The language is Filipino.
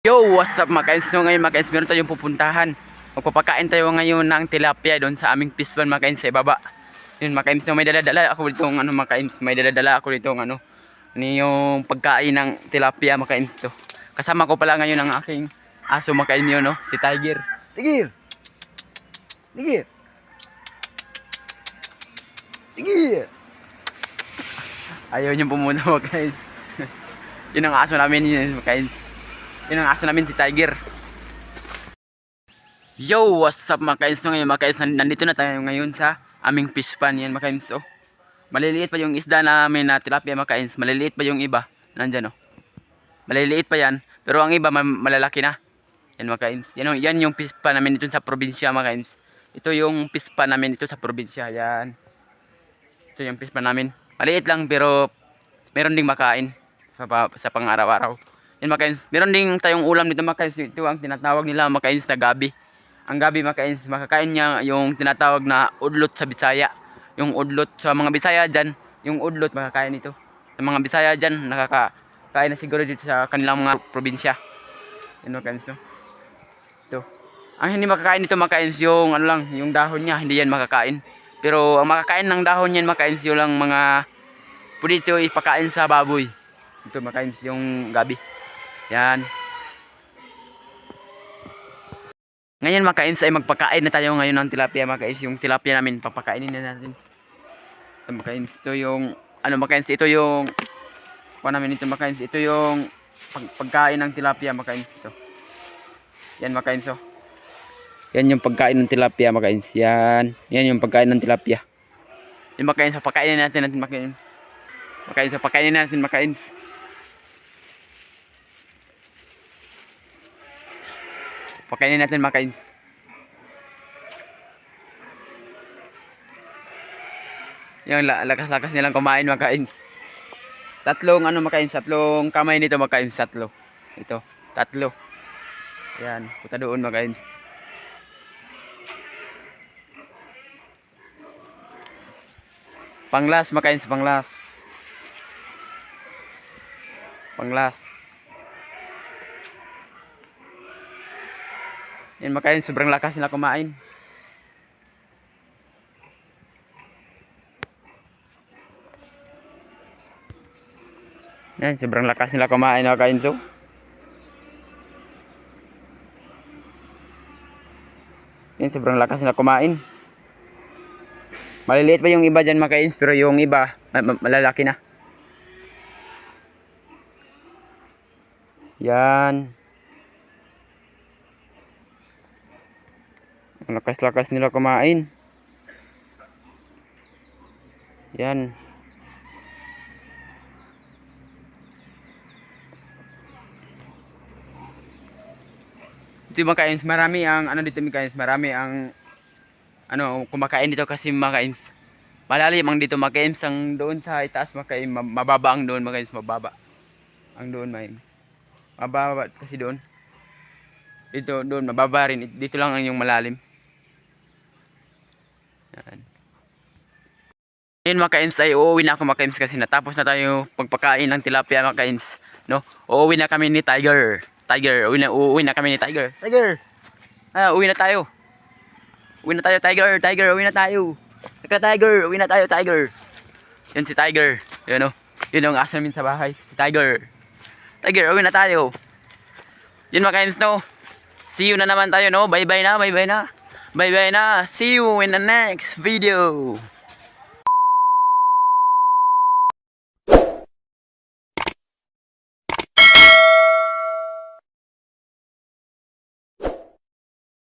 Yo, what's up mga ka-ims? No, ngayon mga ka-ims, meron tayong pupuntahan. Magpapakain tayo ngayon ng tilapia doon sa aming pispan mga ka-ims sa ibaba. Yun mga ka-ims, no, may dala-dala ako dito ng mga ka-ims. May dala-dala ako dito ng yung pagkain ng tilapia mga ka-ims to. Kasama ko pala ngayon ang aking aso mga ka-ims yun, no? Si Tiger. Tiger! Tiger! Tiger! Ayaw niyang pumunta mga ka-ims. Yun ang aso namin yun mga ka-ims. Yun ang aso namin si Tiger. Yo, what's up mga ka-ims? Ngayon mga ka-ims, nandito na tayo ngayon sa aming fish pan. Yan mga ka-ims, oh. Maliliit pa yung isda namin na tilapia mga ka-ims. Maliliit pa yung iba. Nandyan, oh. Maliliit pa yan. Pero ang iba malalaki na. Yan mga ka-ims. Yan yung fish pan namin dito sa probinsya mga ka-ims. Ito yung fish pan namin dito sa probinsya. Yan. Ito yung fish pan namin. Maliit lang pero meron ding makain sa pang-araw-araw. Yan mga ka-ims. Meron ding tayong ulam dito mga ka-ims. Ito ang tinatawag nila mga ka-ims na gabi. Ang gabi mga ka-ims, makakain niya yung tinatawag na udlot sa Bisaya. Yung udlot sa mga Bisaya dyan, yung udlot makakain ito. Sa mga Bisaya dyan, nakakain na siguro dito sa kanilang mga probinsya. Yan mga ka-ims, no? Ito. Ang hindi makakain dito mga ka-ims, yung ano lang, yung dahon niya, hindi yan makakain. Pero ang makakain ng dahon yan mga ka-ims, yung lang mga pwede ito ipakain sa baboy. Ito mga ka-ims, yung gabi. Yan. Ngayon mga ka-ims ay magpakain na tayo ngayon ng tilapia mga ka-ims. Yung tilapia namin papakainin na natin. Ito mga ka-ims, ito yung mga ka-ims, ito yung namin ito mga ka-ims, ito yung pagkain ng tilapia mga ka-ims ito. Yan mga ka-ims, oh. Yan yung pagkain ng tilapia mga ka-ims. Yan yung pagkain ng tilapia. Yung mga ka-ims, pakainin natin mga ka-ims. Mga ka-ims, pakainin natin mga ka-ims. Pakainin natin mga ka-ims. Yung lakas-lakas nilang kumain mga ka-ims. Tatlong mga ka-ims, tatlong kamay nito mga ka-ims, tatlo. Ito, tatlo. Yan, punta doon mga ka-ims. Panglas mga ka-ims, panglas. Panglas. Yan mga ka-ims, sobrang lakas nila kumain. Yan, sobrang lakas nila kumain mga ka-ims, oh. Yan, sobrang lakas nila kumain. Maliliit pa yung iba dyan mga ka-ims, pero yung iba malalaki na. Yan. Ang lakas-lakas nila kumain. Yan. Ito mga ka-ims, marami ang dito mga ka-ims, marami ang kumakain dito kasi mga ka-ims. Malalim ang dito mga ka-ims, ang doon sa itaas mga ka-ims, mababa ang doon mga ka-ims, mababa. Ang doon mga ka-ims. Mababa kasi doon. Dito doon mababa rin, dito lang ang yung malalim. Yan. Ngayon mga ka-ims ay uuwi na ako mga ka-ims kasi natapos na tayo pagpakain ng tilapia mga ka-ims, no? Uuwi na kami ni Tiger. Uuwi na kami ni Tiger. Tiger. Uwi na tayo. Uwi na tayo Tiger. Tiger, uwi na tayo. Teka Tiger, uwi na tayo Tiger. Yan si Tiger. Yan, oh. Yun ang aso namin sa bahay, si Tiger. Tiger, uwi na tayo. Yun mga ka-ims, no? See you na naman tayo, no? Bye bye na, bye bye na. Bye bye na. See you in the next video.